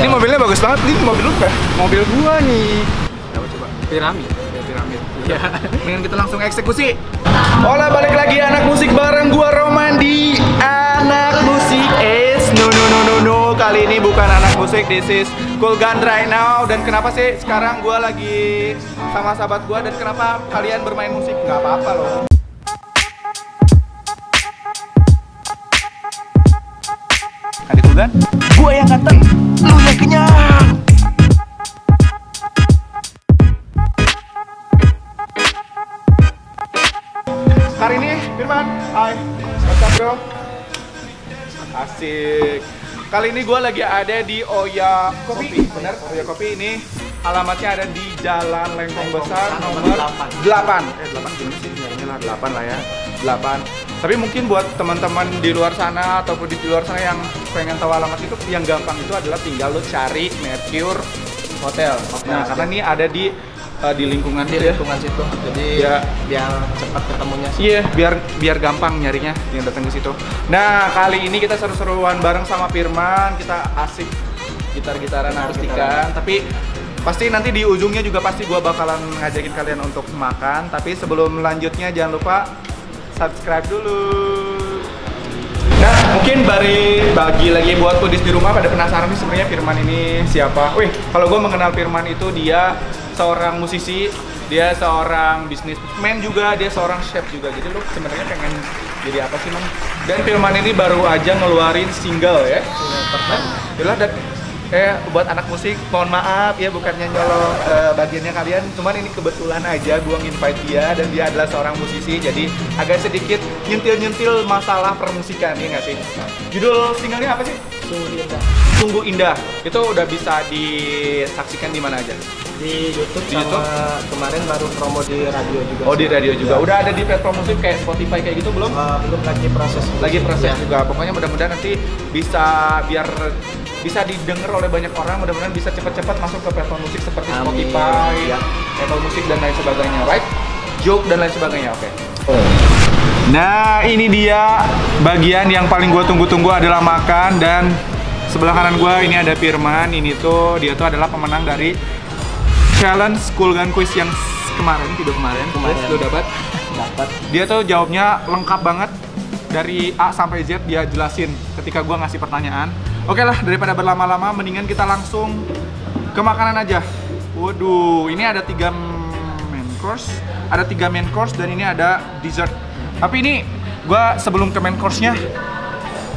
Ini mobilnya bagus banget, ini mobil lu kan? Mobil gua nih. Coba. Piramid. Ya, piramid. Iya. Mendingan kita langsung eksekusi. Olah, balik lagi anak musik bareng gua Roman di Anak Musik no. Kali ini bukan anak musik, this is Cool Gun right now. Dan kenapa sih sekarang gua lagi sama sahabat gua dan kenapa kalian bermain musik? Gak apa-apa loh. Adik Cool Gun, gua yang ganteng, lu yang kenyang. Hari ini Firman, hai, what's up bro? Asik. Kali ini gue lagi ada di Oya Kopi, benar? Oya Kopi ini alamatnya ada di Jalan Lengkong Besar nomor 8. 8 gimana sih? Ini lah 8 lah ya, 8. Tapi mungkin buat teman-teman di luar sana ataupun di luar sana yang pengen tahu alamat itu, yang gampang itu adalah tinggal lo cari Mercure Hotel. Nah, karena ini ada di lingkungan situ. Jadi ya, biar cepat ketemunya sih. Iya, biar gampang nyarinya yang datang ke situ. Nah, kali ini kita seru-seruan bareng sama Firman, kita asik gitar-gitaran akustikan. Tapi pasti nanti di ujungnya juga pasti gua bakalan ngajakin kalian untuk makan. Tapi sebelum lanjutnya jangan lupa subscribe dulu. Nah, mungkin bagi lagi buat kudis di rumah pada penasaran nih sebenarnya Firman ini siapa? Wih, kalau gua mengenal Firman itu dia seorang musisi, dia seorang bisnismen juga, dia seorang chef juga. Jadi lu sebenarnya pengen jadi apa sih, Man? Dan Firman ini baru aja ngeluarin single ya. Single dan buat anak musik, mohon maaf ya bukannya nyolong bagiannya kalian, cuman ini kebetulan aja gua nginvite dia dan dia adalah seorang musisi, jadi agak sedikit nyentil-nyentil masalah permusikan, ya nggak sih? Judul singlenya apa sih? Sungguh Indah. Itu udah bisa disaksikan di mana aja? Di YouTube, kemarin baru promo di radio juga. Oh, di radio juga. Ya. Udah ada di platform musik kayak Spotify kayak gitu belum? Belum, lagi proses. Lagi proses ya. Juga. Pokoknya mudah-mudahan nanti biar bisa didengar oleh banyak orang, mudah-mudahan bisa cepat-cepat masuk ke platform musik seperti Spotify, ya. Apple Music dan lain sebagainya, right? Joke dan lain sebagainya, oke. Nah, ini dia bagian yang paling gue tunggu-tunggu adalah makan, dan sebelah kanan gue ini ada Firman. Dia tuh adalah pemenang dari challenge Cool Gun Quiz yang kemarin. Lu dapat. Dia tuh jawabnya lengkap banget dari A sampai Z, dia jelasin ketika gua ngasih pertanyaan. Oke lah, daripada berlama-lama mendingan kita langsung ke makanan aja. Waduh, ini ada 3 main course dan ini ada dessert. Tapi ini gua sebelum ke main course-nya,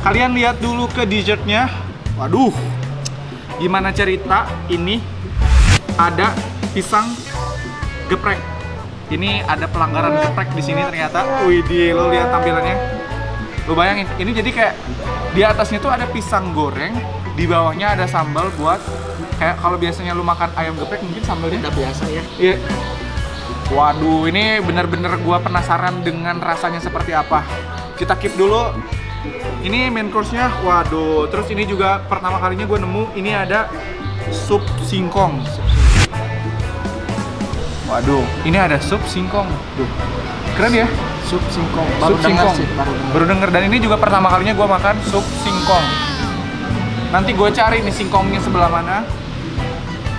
kalian lihat dulu ke dessertnya. Waduh, gimana cerita ini ada pisang geprek. Ini ada pelanggaran geprek di sini ternyata. Widih, lo lihat tampilannya. Lo bayangin, ini jadi kayak di atasnya tuh ada pisang goreng, di bawahnya ada sambal buat kayak kalau biasanya lo makan ayam geprek mungkin sambalnya udah biasa ya. Iya. Waduh, ini bener-bener gua penasaran dengan rasanya seperti apa. Kita keep dulu. Ini main course-nya. Waduh, terus ini juga pertama kalinya gua nemu ini ada sup singkong. Waduh, ini ada sup singkong. Duh, keren ya? Sup singkong. Baru denger. Dan ini juga pertama kalinya gue makan sup singkong. Nanti gue cari nih singkongnya sebelah mana.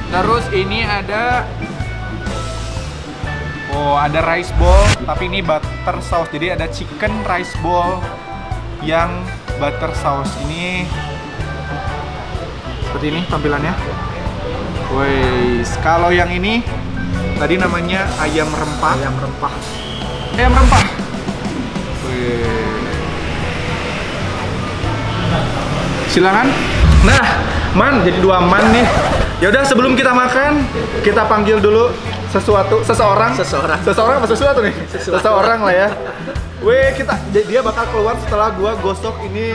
Terus ini ada, ada rice ball, tapi ini butter sauce. Jadi ada chicken rice ball yang butter sauce. Ini seperti ini tampilannya. Wih, kalau yang ini tadi namanya ayam rempah. Wih. Silakan. Nah, Man, jadi 2 Man nih. Ya udah, sebelum kita makan, kita panggil dulu seseorang apa sesuatu nih? Seseorang lah ya. Dia bakal keluar setelah gua gosok ini.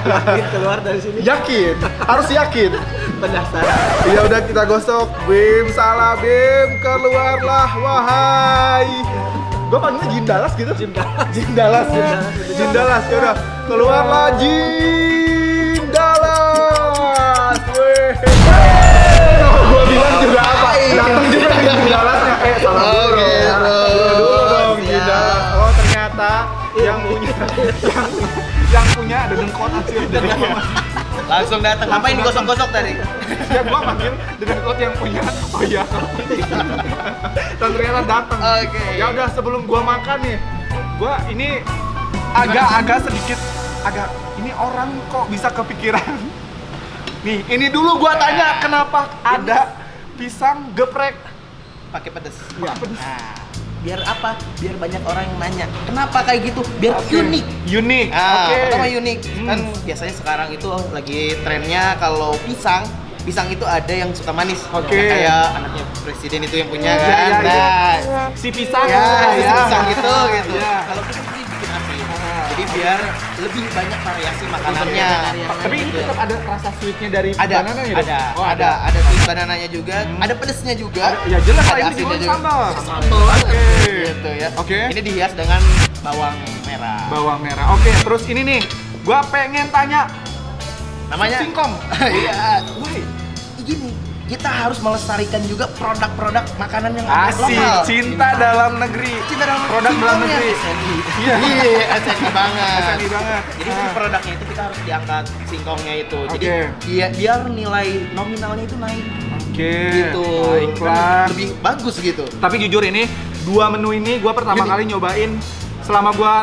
Yakin keluar dari sini? Yakin, harus yakin. Penasaran. Ya udah, kita gosok. Bim, salah Bim, keluarlah wahai. Gua panggilnya Jindalas gitu. Jindalas. Ya udah, keluarlah Jindalas. Weh. Gua bilang juga apa? Datang juga Jindalasnya. Salah dulu dong Jindalas. Oh, ternyata yang punya ada dengkot hasil dari Langsung datang. Apa ini gosok-gosok tadi? Ya gua manggil dengan code yang punya. Oh iya. Dan ternyata datang. Oke. Ya udah sebelum gua makan nih, gua ini agak sedikit ini orang kok bisa kepikiran. Nih, ini dulu gua tanya kenapa ada pisang geprek Pakai pedes. ya, pedes. Nah, biar apa? Biar banyak orang yang nanya. Kenapa kayak gitu? Biar unik. Unik. Pertama unik. Kan biasanya sekarang itu lagi trennya kalau pisang itu ada yang suka manis. Kayak anaknya presiden itu yang punya kan. Nah, si pisang. si pisang gitu. Ya. Kalau kita sih bikin asin. Jadi biar lebih banyak variasi makanannya. Tapi ini Gitu. tetap ada rasa sweetnya dari Ada, banana gitu? ada sweet banananya juga, ada pedesnya juga. Ya jelas lah, ada ini asinnya juga juga. sambal. Oke. Gitu ya. Oke. Ini dihias dengan bawang merah. Bawang merah. Oke, terus ini nih, gua pengen tanya Namanya singkong. Iya. Why? Gini, kita harus melestarikan juga produk-produk makanan yang Asik, lokal. cinta dalam negeri. Cinta dalam Produk dalam negeri. Iya. Iya, SNI banget. SNI banget. Jadi si produknya itu kita harus diangkat singkongnya itu. Jadi Oke. biar nilai nominalnya itu naik. Oke. Gitu. Baiklah. Kan lebih bagus gitu. Tapi jujur ini dua menu ini gua pertama Gini. kali nyobain selama gua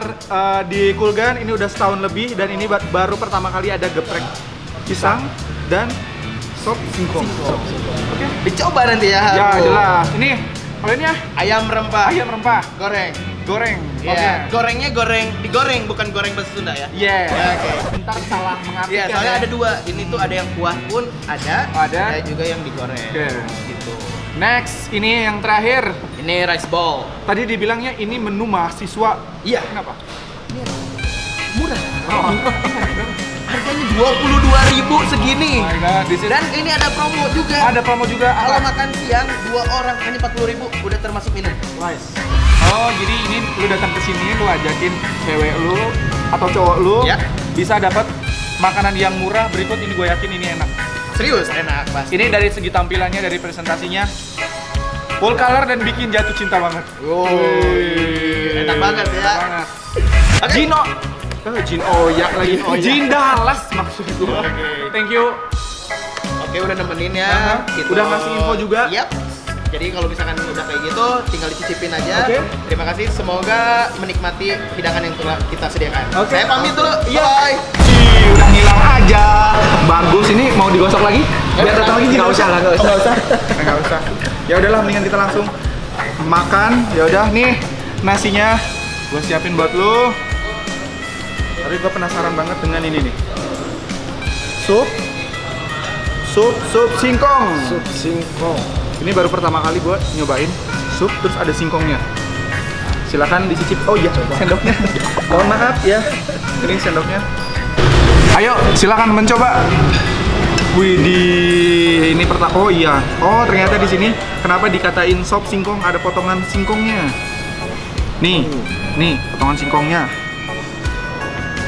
di Kulgan ini udah setahun lebih dan ini baru pertama kali ada geprek pisang dan sop singkong. Oke. Dicoba nanti ya. Ya Harus. jelas. Ini kalau ini ya Ayam rempah. ayam rempah Goreng. goreng. Iya. Gorengnya digoreng, bukan goreng bahasa Sunda ya. Iya. Ya, oke. Bentar salah mengartikan. Iya, soalnya ada dua. Ini tuh ada yang kuah pun ada juga yang digoreng. Oke. Gitu. Next, ini yang terakhir. Ini rice ball. Tadi dibilangnya ini menu mahasiswa. Iya. Kenapa? Murah. Oh. Harganya 22.000 segini. Oh my God, this is- Dan ini ada promo juga. Ada promo juga. Kalau apa? makan siang 2 orang hanya 40.000 udah termasuk minum. Oh, jadi ini lu datang ke sini, lu ajakin cewek lu atau cowok lu Ya. bisa dapat makanan yang murah. Berikut ini gue yakin ini enak. Serius enak pasti. Ini dari segi tampilannya, dari presentasinya full color dan bikin jatuh cinta banget. Wih, enak banget ya. Enak banget. Oke. Jin Oyak lagi. Jin Dallas maksud gue. Thank you. Oke, udah nemenin ya. Aha. Udah ngasih info juga. Yap. Jadi kalau misalkan udah kayak gitu, tinggal dicicipin aja. Oke. Terima kasih. Semoga menikmati hidangan yang telah kita sediakan. Oke. Saya pamit dulu. Iya. Bye. Udah ngilang aja. Bagus, ini mau digosok lagi? Biar datang lagi? Nggak usah lah, nggak usah. Nggak usah. Nggak usah. Ya udahlah, mendingan kita langsung makan. Ya udah nih nasinya gue siapin buat lu. Tapi gue penasaran banget dengan ini nih. Sup singkong. Sup singkong. Ini baru pertama kali gue nyobain sup terus ada singkongnya. Silakan dicicip. Oh iya, sendoknya. Mohon maaf ya. Ini sendoknya. Ayo, silakan mencoba. Widih, ini pertama. Oh iya. Oh, ternyata di sini kenapa dikatain sop singkong ada potongan singkongnya. Nih, potongan singkongnya.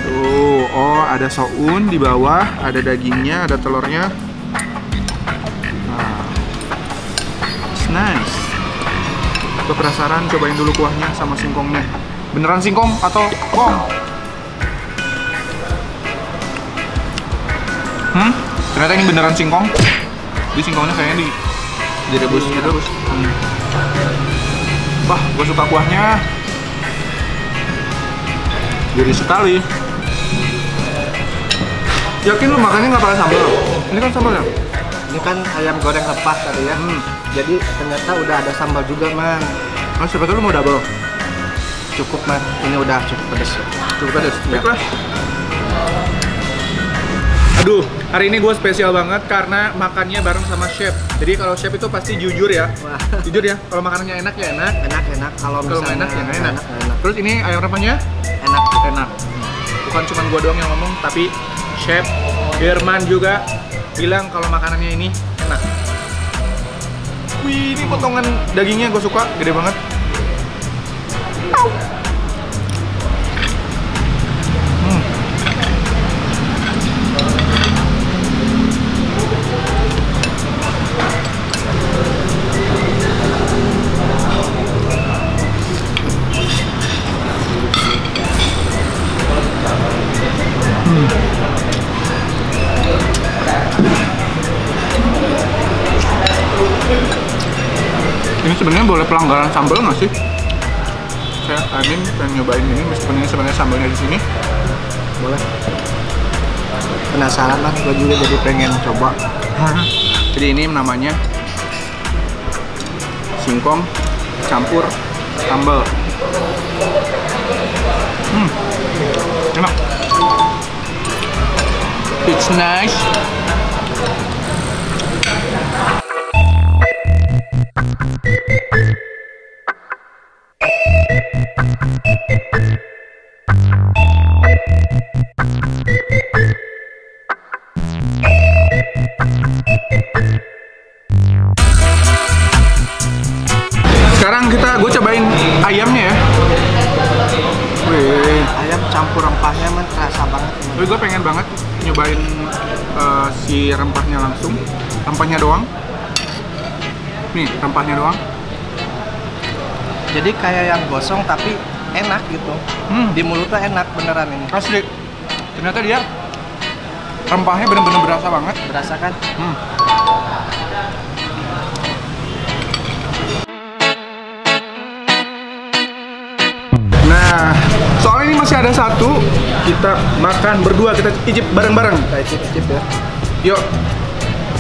Tuh, oh ada soun di bawah, ada dagingnya, ada telurnya. Nah, it's nice. Gue penasaran, cobain dulu kuahnya sama singkongnya. Beneran singkong atau kong? Ternyata ini beneran singkong. Di singkongnya kayaknya direbus gitu. Wah, gue suka kuahnya. Gurih sekali. Yakin lu makannya nggak pakai sambal? Ini kan sambal ya? Ini kan ayam goreng rempah tadi ya. Jadi ternyata udah ada sambal juga, Man. Oh, siapa tahu lu mau double? Cukup, Man. Ini udah cukup pedas. Cukup pedas. Baiklah. Aduh, hari ini gue spesial banget karena makannya bareng sama chef. Jadi kalau chef itu pasti jujur ya. Wah. Jujur ya, kalau makanannya enak ya enak. Enak. Kalau Kalau nggak misalnya enak ya nggak enak. enak. Terus ini ayam rempahnya Enak. enak. Bukan cuma gue doang yang ngomong, tapi chef Firman juga bilang kalau makanannya ini enak. Wih, ini potongan dagingnya gue suka, gede banget. sebenarnya boleh pelanggaran sambal nggak sih? Saya Amin pengen nyobain ini meskipun ini sebenarnya sambalnya di sini. Boleh. Penasaran lah, gue juga jadi pengen coba. Jadi ini namanya singkong campur sambal. Enak. It's nice. Sekarang gue cobain ayamnya ya. Wih, Ayam campur rempahnya man terasa banget. tapi gue pengen banget nyobain si rempahnya langsung. Rempahnya doang. Nih, rempahnya doang. Jadi kayak yang gosong tapi enak gitu. Di mulutnya enak beneran ini. Asli. Ternyata dia rempahnya bener-bener berasa banget. Berasa kan? Nah, soalnya ini masih ada satu, kita makan berdua, kita icip bareng-bareng. Kita icip-icip ya. Yuk.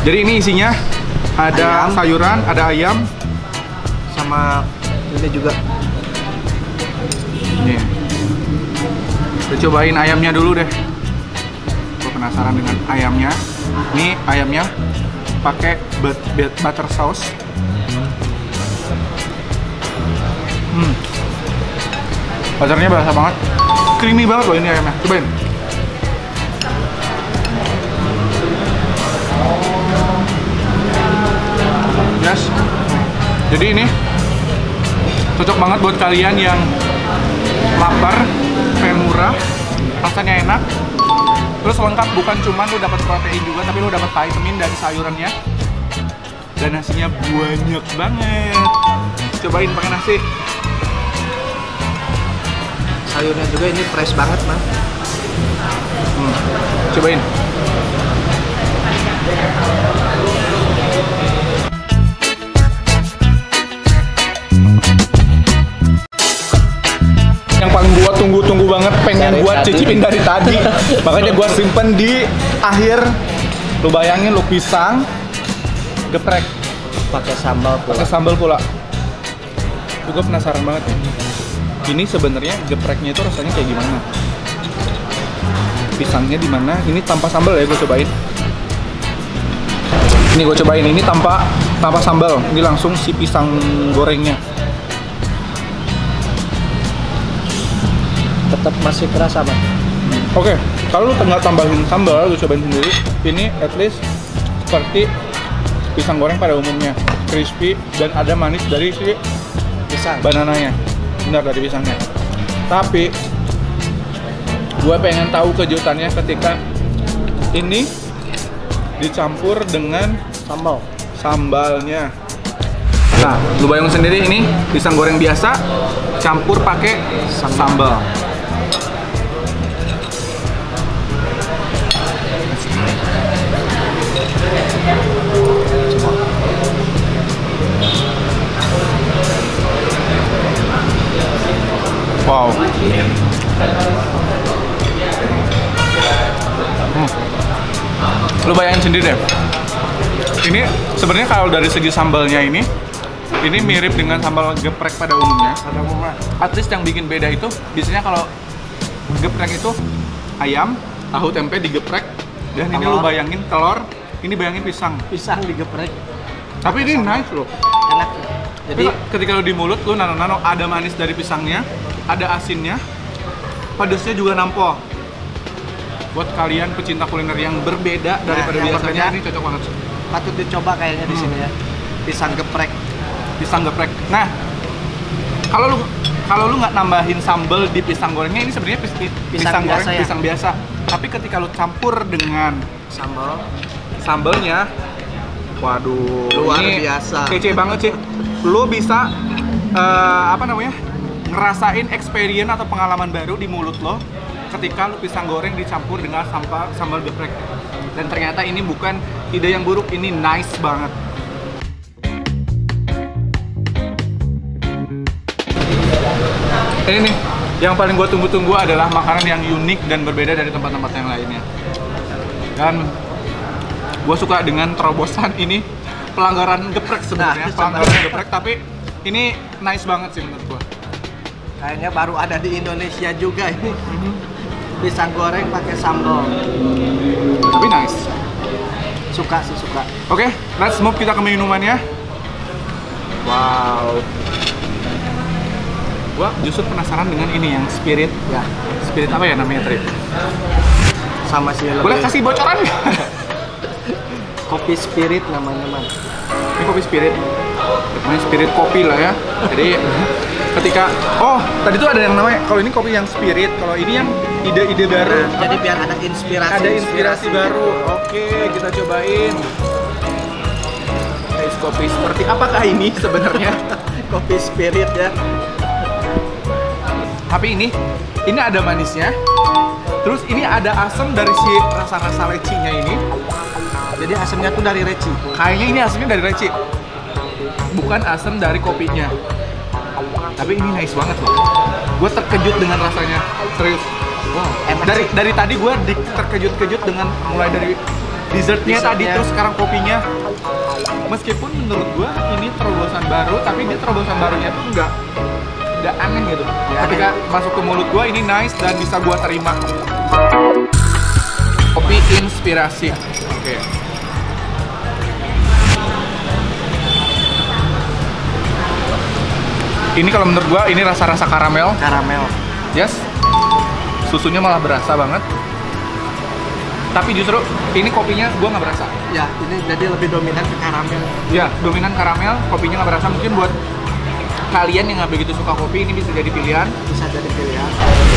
Jadi ini isinya ada Ayam. sayuran, ada ayam, Sama ini juga. nih. Kita cobain ayamnya dulu deh. Gue penasaran dengan ayamnya. Ini ayamnya pakai butter sauce. Butternya berasa banget, creamy banget loh ini ayamnya. Cobain. Yes. Jadi ini cocok banget buat kalian yang lapar, pengen murah, rasanya enak. Terus lengkap, bukan cuma lu dapat protein juga, tapi lu dapat vitamin dari sayurannya. Dan nasinya banyak banget. Cobain pakai nasi. Sayurnya juga ini fresh banget man. Cobain. Yang paling gua tunggu-tunggu banget, pengen Dari gua tadi. cicipin dari tadi. Makanya gua simpen di akhir. Lu bayangin lu pisang geprek Pakai sambal pula. pakai sambal pula. Itu gua penasaran banget ya. Ini sebenarnya gepreknya itu rasanya kayak gimana? Pisangnya di mana? Ini tanpa sambal ya, gue cobain. Ini gue cobain, ini tanpa sambal. Ini langsung si pisang gorengnya. Tetap masih kerasa man. Oke, kalau lu nggak tambahin sambal, gue cobain sendiri. Ini at least seperti pisang goreng pada umumnya, crispy dan ada manis dari si Pisang. banananya. Benar, dari pisangnya. Tapi gue pengen tahu kejutannya ketika ini dicampur dengan Sambal. sambalnya. Nah, lu bayangin sendiri, ini pisang goreng biasa campur pakai sambal. Wow. Lu bayangin sendiri deh. Ini sebenarnya kalau dari segi sambalnya ini mirip dengan sambal geprek pada umumnya. Ada umumnya. At least yang bikin beda itu biasanya kalau geprek itu ayam, tahu, tempe digeprek, dan ini lu Telur. bayangin telur, ini bayangin pisang. Pisang digeprek. Tapi ini nice loh. Enak. Jadi ketika lu di mulut lu nano-nano, ada manis dari pisangnya, ada asinnya, pedesnya juga nampol. Buat kalian pecinta kuliner yang berbeda daripada yang biasanya, berbeda. ini cocok banget. Patut dicoba kayaknya di sini ya. Pisang geprek. Pisang geprek. Nah, kalau lu nggak nambahin sambal di pisang gorengnya, ini sebenarnya pisang goreng biasa ya? pisang biasa. Tapi ketika lu campur dengan Sambal. sambalnya, waduh, Luar ini biasa. kece banget sih. Lu bisa ngerasain experience atau pengalaman baru di mulut lo ketika lu pisang goreng dicampur dengan sambal geprek. Dan ternyata ini bukan ide yang buruk, ini nice banget. Ini nih, yang paling gue tunggu-tunggu adalah makanan yang unik dan berbeda dari tempat-tempat yang lainnya. Dan gue suka dengan terobosan ini, pelanggaran geprek sebenarnya, pelanggaran geprek, tapi ini nice banget sih menurut gue. Kayaknya baru ada di Indonesia juga ini. Pisang goreng pakai sambal. Tapi nice. Suka sih, suka. Oke, let's move kita ke minumannya. Wow. Gua justru penasaran dengan ini yang spirit. Ya, Spirit apa ya namanya, Tri? sama sih lebih. Boleh kasih bocoran nggak? Kopi spirit namanya, Man. Ini kopi spirit. Namanya spirit kopi lah ya. Jadi ketika tadi tuh ada yang namanya, kalau ini kopi yang spirit, kalau ini yang ide-ide baru. Nah, jadi biar ada inspirasi baru. Oke, kita cobain. Es kopi seperti apakah ini sebenarnya? Kopi spirit ya. Tapi ini ada manisnya. Terus ini ada asam dari si rasa-rasa lecinya ini. Jadi asamnya tuh dari reci. Kayaknya ini asamnya dari reci. Bukan asam dari kopinya. Tapi ini nice banget loh. Gue terkejut dengan rasanya, serius. Wow, enak Dari tadi gue terkejut-kejut dengan mulai dari dessertnya tadi, terus sekarang kopinya. Meskipun menurut gue ini terobosan baru, tapi dia terobosan barunya tuh enggak aneh gitu. Ketika masuk ke mulut gue ini nice dan bisa gue terima. Kopi inspirasi. Oke. Ini kalau menurut gua ini rasa-rasa karamel. Yes. Susunya malah berasa banget. Tapi justru ini kopinya gua nggak berasa. Ya, ini jadi lebih dominan ke karamel. Ya, dominan karamel, kopinya nggak berasa. Mungkin buat kalian yang nggak begitu suka kopi, ini bisa jadi pilihan.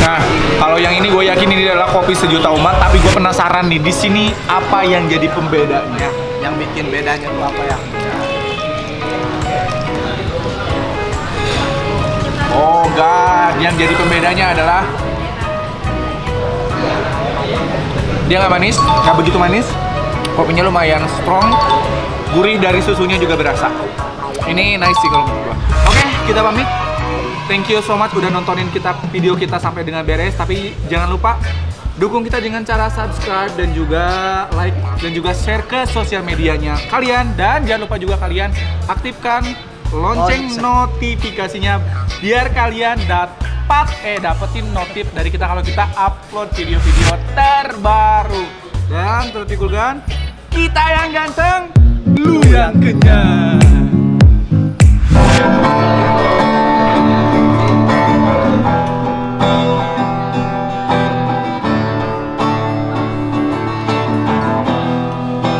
Nah, kalau yang ini gue yakin ini adalah kopi sejuta umat. Tapi gue penasaran nih, di sini apa yang jadi pembedanya? Yang bikin bedanya tuh apa ya? Oh god, yang jadi pembedanya adalah dia nggak manis, nggak begitu manis. Kopinya lumayan strong, gurih dari susunya juga berasa. Ini nice sih kalau menurut gua. Oke, kita pamit. Thank you so much udah nontonin video kita sampai dengan beres. Tapi jangan lupa dukung kita dengan cara subscribe dan juga like dan juga share ke sosial medianya kalian. Dan jangan lupa juga kalian aktifkan lonceng notifikasinya biar kalian dapetin notif dari kita kalau kita upload video-video terbaru. Dan terus Kulgan, kita yang ganteng, lu yang kenyang.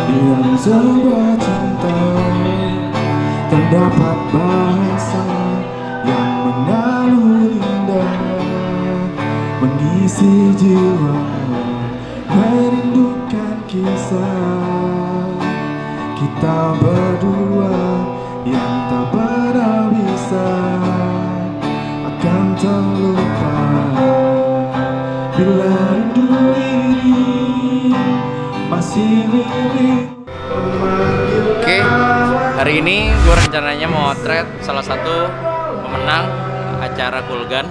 Yang sebuah cinta terdapat bahasa yang mengalun indah, mengisi jiwa, merindukan kisah kita berdua yang tak pernah bisa akan terlupa bila rindu ini masih milik. Oke, hari ini gue rencananya mau motret salah satu pemenang acara Kulgan,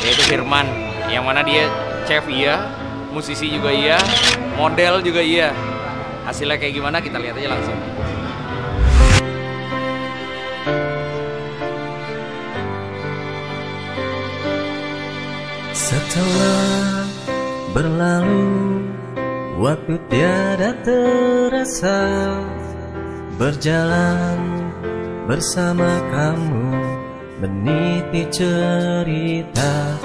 yaitu Firman, yang mana dia chef iya, musisi juga iya, model juga iya. Hasilnya kayak gimana kita lihat aja langsung. Setelah berlalu, waktu tiada terasa, berjalan bersama kamu, meniti cerita.